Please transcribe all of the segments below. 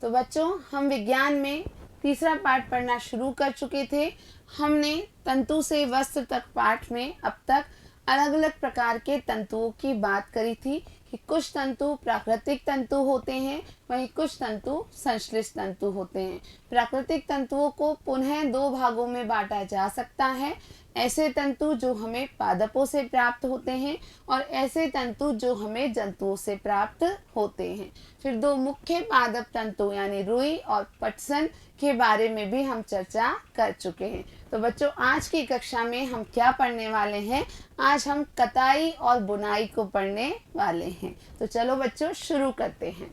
तो बच्चों, हम विज्ञान में तीसरा पाठ पढ़ना शुरू कर चुके थे। हमने तंतु से वस्त्र तक पाठ में अब तक अलग अलग प्रकार के तंतुओं की बात करी थी कि कुछ तंतु प्राकृतिक तंतु होते हैं, वहीं कुछ तंतु संश्लिष्ट तंतु होते हैं। प्राकृतिक तंतुओं को पुनः दो भागों में बांटा जा सकता है, ऐसे तंतु जो हमें पादपों से प्राप्त होते हैं और ऐसे तंतु जो हमें जंतुओं से प्राप्त होते हैं। फिर दो मुख्य पादप तंतु यानी रुई और पटसन के बारे में भी हम चर्चा कर चुके हैं। तो बच्चों, आज की कक्षा में हम क्या पढ़ने वाले हैं? आज हम कताई और बुनाई को पढ़ने वाले हैं। तो चलो बच्चों, शुरू करते हैं।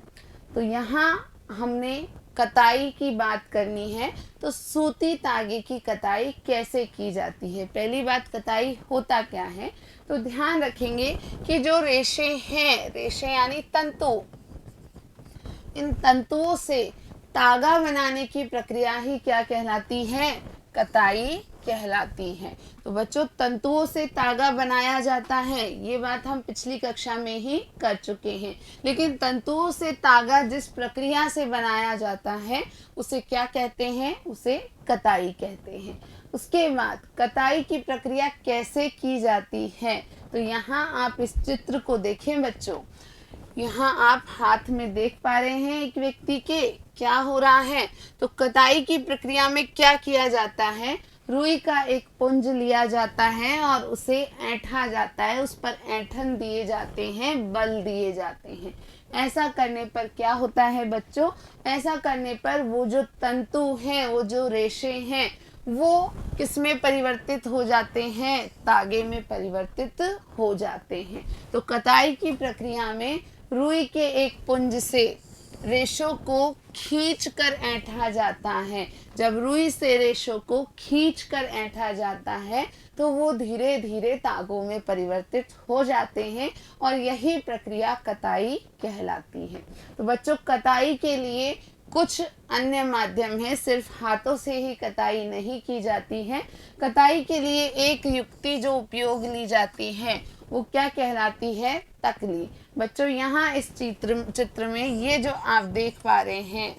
तो यहाँ हमने कताई की बात करनी है। तो सूती धागे की कताई कैसे की जाती है? पहली बात, कताई होता क्या है? तो ध्यान रखेंगे कि जो रेशे हैं, रेशे यानी तंतु, इन तंतुओं से तागा बनाने की प्रक्रिया ही क्या कहलाती है? कताई कहलाती है। तो बच्चों, तंतुओं से तागा बनाया जाता है, ये बात हम पिछली कक्षा में ही कर चुके हैं। लेकिन तंतुओं से तागा जिस प्रक्रिया से बनाया जाता है उसे क्या कहते हैं? उसे कताई कहते हैं। उसके बाद कताई की प्रक्रिया कैसे की जाती है? तो यहाँ आप इस चित्र को देखें बच्चों। यहाँ आप हाथ में देख पा रहे हैं एक व्यक्ति के, क्या हो रहा है? तो कताई की प्रक्रिया में क्या किया जाता है? रुई का एक पुंज लिया जाता है और उसे ऐंठा जाता है, उस पर ऐंठन दिए जाते हैं, बल दिए जाते हैं। ऐसा करने पर क्या होता है बच्चों? ऐसा करने पर वो जो तंतु हैं, वो जो रेशे हैं, वो किसमें परिवर्तित हो जाते हैं? तागे में परिवर्तित हो जाते हैं। तो कताई की प्रक्रिया में रुई के एक पुंज से रेशों को खींचकर ऐंठा जाता है। जब रुई से रेशों को खींचकर ऐंठा जाता है तो वो धीरे धीरे तागों में परिवर्तित हो जाते हैं और यही प्रक्रिया कताई कहलाती है। तो बच्चों, कताई के लिए कुछ अन्य माध्यम है, सिर्फ हाथों से ही कताई नहीं की जाती है। कताई के लिए एक युक्ति जो उपयोग ली जाती है वो क्या कहलाती है? तकली। बच्चों, यहाँ इस चित्र में ये जो आप देख पा रहे हैं,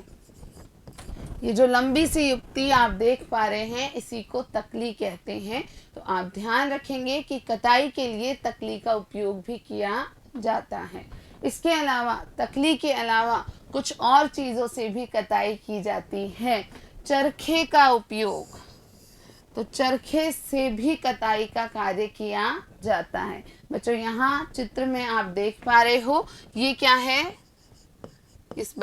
ये जो लंबी सी युक्ति आप देख पा रहे हैं, इसी को तकली कहते हैं। तो आप ध्यान रखेंगे कि कताई के लिए तकली का उपयोग भी किया जाता है। इसके अलावा, तकली के अलावा कुछ और चीज़ों से भी कताई की जाती है। चरखे का उपयोग, तो चरखे से भी कताई का कार्य किया जाता है। बच्चों, यहाँ चित्र में आप देख पा रहे हो, ये क्या है? इस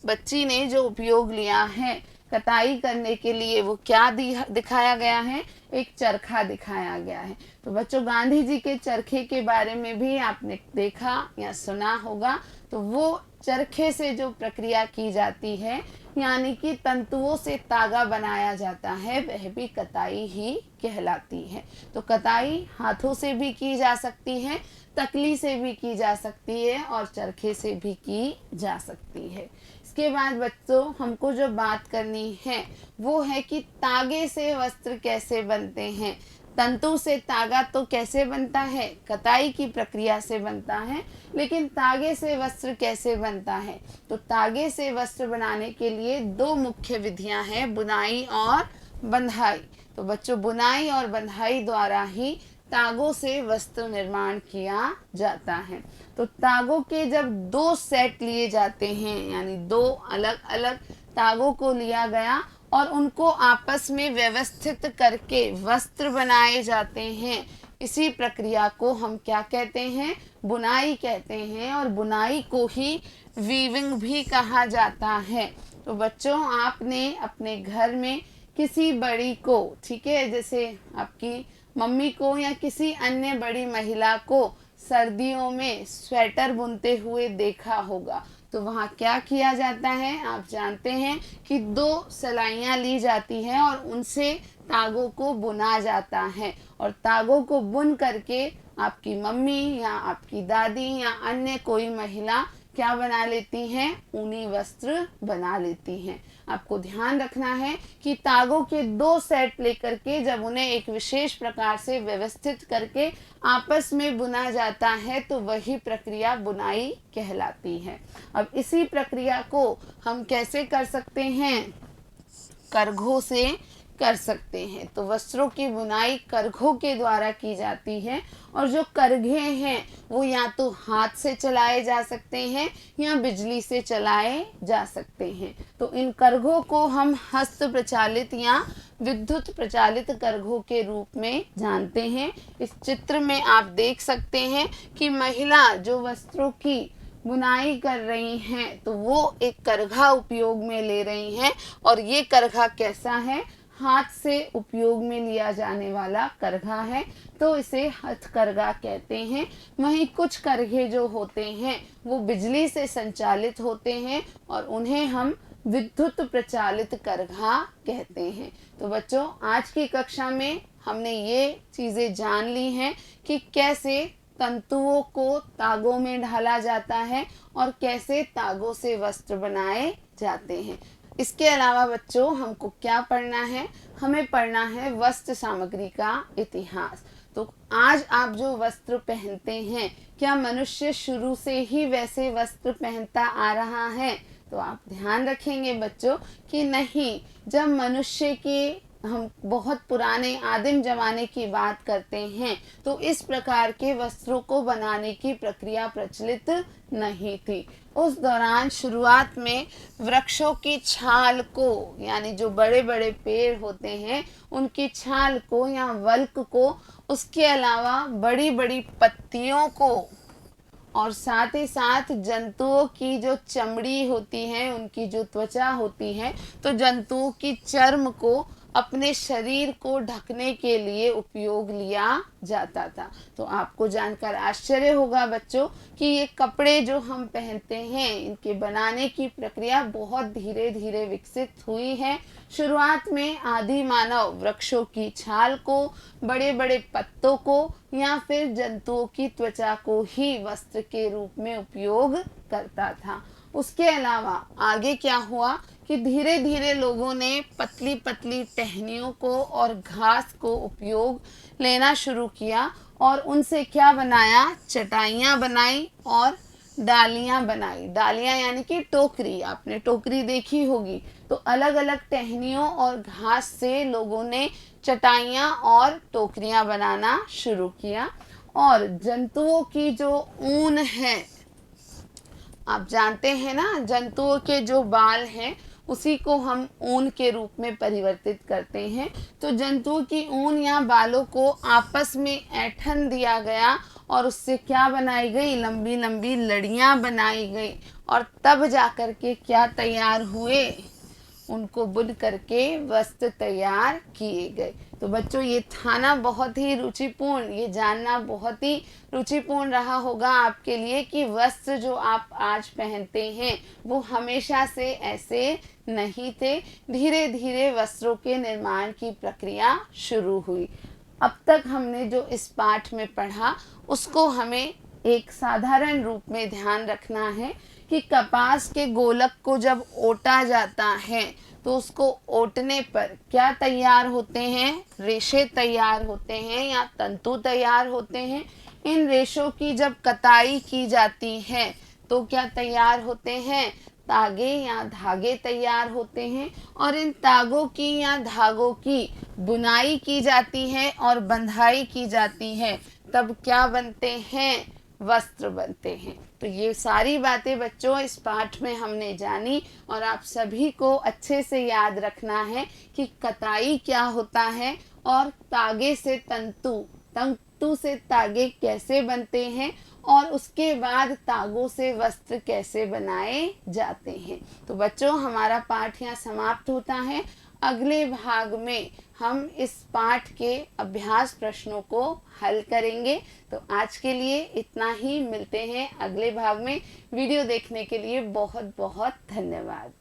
बच्ची ने जो उपयोग लिया है कताई करने के लिए, वो क्या दिखाया गया है? एक चरखा दिखाया गया है। तो बच्चों, गांधी जी के चरखे के बारे में भी आपने देखा या सुना होगा। तो वो चरखे से जो प्रक्रिया की जाती है, यानी कि तंतुओं से तागा बनाया जाता है, वह भी कताई ही कहलाती है। तो कताई हाथों से भी की जा सकती है, तकली से भी की जा सकती है और चरखे से भी की जा सकती है। इसके बाद बच्चों, हमको जो बात करनी है वो है कि तागे से वस्त्र कैसे बनते हैं। तंतु से तागा तो कैसे बनता है? कताई की प्रक्रिया से बनता है। लेकिन तागे से वस्त्र कैसे बनता है? तो तागे से वस्त्र बनाने के लिए दो मुख्य विधियां हैं, बुनाई और बंधाई। तो बच्चों, बुनाई और बंधाई द्वारा ही तागों से वस्त्र निर्माण किया जाता है। तो तागों के जब दो सेट लिए जाते हैं, यानी दो अलग अलग तागों को लिया गया और उनको आपस में व्यवस्थित करके वस्त्र बनाए जाते हैं, इसी प्रक्रिया को हम क्या कहते हैं? बुनाई कहते हैं। और बुनाई को ही वीविंग भी कहा जाता है। तो बच्चों, आपने अपने घर में किसी बड़ी को, ठीक है, जैसे आपकी मम्मी को या किसी अन्य बड़ी महिला को सर्दियों में स्वेटर बुनते हुए देखा होगा। तो वहाँ क्या किया जाता है? आप जानते हैं कि दो सलाइयाँ ली जाती हैं और उनसे तागों को बुना जाता है और तागों को बुन करके आपकी मम्मी या आपकी दादी या अन्य कोई महिला क्या बना लेती हैं, ऊनी वस्त्र बना लेती हैं। आपको ध्यान रखना है कि तागों के 2 सेट लेकर के जब उन्हें एक विशेष प्रकार से व्यवस्थित करके आपस में बुना जाता है तो वही प्रक्रिया बुनाई कहलाती है। अब इसी प्रक्रिया को हम कैसे कर सकते हैं, करघों से कर सकते हैं। तो वस्त्रों की बुनाई करघों के द्वारा की जाती है और जो करघे हैं वो या तो हाथ से चलाए जा सकते हैं या बिजली से चलाए जा सकते हैं। तो इन करघों को हम हस्त प्रचालित या विद्युत प्रचालित करघों के रूप में जानते हैं। इस चित्र में आप देख सकते हैं कि महिला जो वस्त्रों की बुनाई कर रही हैं तो वो एक करघा उपयोग में ले रही हैं और ये करघा कैसा है, हाथ से उपयोग में लिया जाने वाला करघा है, तो इसे हथकरघा कहते हैं। वहीं कुछ करघे जो होते हैं वो बिजली से संचालित होते हैं और उन्हें हम विद्युत प्रचालित करघा कहते हैं। तो बच्चों, आज की कक्षा में हमने ये चीज़ें जान ली हैं कि कैसे तंतुओं को तागों में ढाला जाता है और कैसे तागों से वस्त्र बनाए जाते हैं। इसके अलावा बच्चों, हमको क्या पढ़ना है, हमें पढ़ना है वस्त्र सामग्री का इतिहास। तो आज आप जो वस्त्र पहनते हैं, क्या मनुष्य शुरू से ही वैसे वस्त्र पहनता आ रहा है? तो आप ध्यान रखेंगे बच्चों कि नहीं, जब मनुष्य की हम बहुत पुराने आदिम जमाने की बात करते हैं तो इस प्रकार के वस्त्रों को बनाने की प्रक्रिया प्रचलित नहीं थी। उस दौरान शुरुआत में वृक्षों की छाल को, यानी जो बड़े बड़े पेड़ होते हैं उनकी छाल को या वल्क को, उसके अलावा बड़ी बड़ी पत्तियों को और साथ ही साथ जंतुओं की जो चमड़ी होती है, उनकी जो त्वचा होती है, तो जंतुओं की चर्म को अपने शरीर को ढकने के लिए उपयोग लिया जाता था। तो आपको जानकर आश्चर्य होगा बच्चों कि ये कपड़े जो हम पहनते हैं इनके बनाने की प्रक्रिया बहुत धीरे धीरे विकसित हुई है। शुरुआत में आदि मानव वृक्षों की छाल को, बड़े बड़े पत्तों को या फिर जंतुओं की त्वचा को ही वस्त्र के रूप में उपयोग करता था। उसके अलावा आगे क्या हुआ कि धीरे धीरे लोगों ने पतली पतली टहनियों को और घास को उपयोग लेना शुरू किया और उनसे क्या बनाया, चटाइयाँ बनाई और डालियाँ बनाई। डालियाँ यानी कि टोकरी, आपने टोकरी देखी होगी। तो अलग अलग टहनियों और घास से लोगों ने चटाइयाँ और टोकरियाँ बनाना शुरू किया। और जंतुओं की जो ऊन है, आप जानते हैं ना, जंतुओं के जो बाल हैं उसी को हम ऊन के रूप में परिवर्तित करते हैं। तो जंतुओं की ऊन या बालों को आपस में ऐंठन दिया गया और उससे क्या बनाई गई, लंबी लंबी लड़ियां बनाई गई और तब जाकर के क्या तैयार हुए, उनको बुन करके वस्त्र तैयार किए गए। तो बच्चों, ये था ना बहुत ही रुचिपूर्ण, ये जानना बहुत ही रुचिपूर्ण रहा होगा आपके लिए कि वस्त्र जो आप आज पहनते हैं वो हमेशा से ऐसे नहीं थे। धीरे धीरे वस्त्रों के निर्माण की प्रक्रिया शुरू हुई। अब तक हमने जो इस पाठ में पढ़ा उसको हमें एक साधारण रूप में ध्यान रखना है कि कपास के गोलक को जब ओटा जाता है तो उसको ओटने पर क्या तैयार होते हैं, रेशे तैयार होते हैं या तंतु तैयार होते हैं। इन रेशों की जब कताई की जाती है तो क्या तैयार होते हैं, तागे या धागे तैयार होते हैं। और इन तागों की या धागों की बुनाई की जाती है और बंधाई की जाती है, तब क्या बनते हैं, वस्त्र बनते हैं। तो ये सारी बातें बच्चों इस पाठ में हमने जानी और आप सभी को अच्छे से याद रखना है कि कताई क्या होता है और तागे से तंतु, तंतु से तागे कैसे बनते हैं और उसके बाद तागों से वस्त्र कैसे बनाए जाते हैं। तो बच्चों, हमारा पाठ यहाँ समाप्त होता है। अगले भाग में हम इस पाठ के अभ्यास प्रश्नों को हल करेंगे। तो आज के लिए इतना ही, मिलते हैं अगले भाग में। वीडियो देखने के लिए बहुत बहुत धन्यवाद।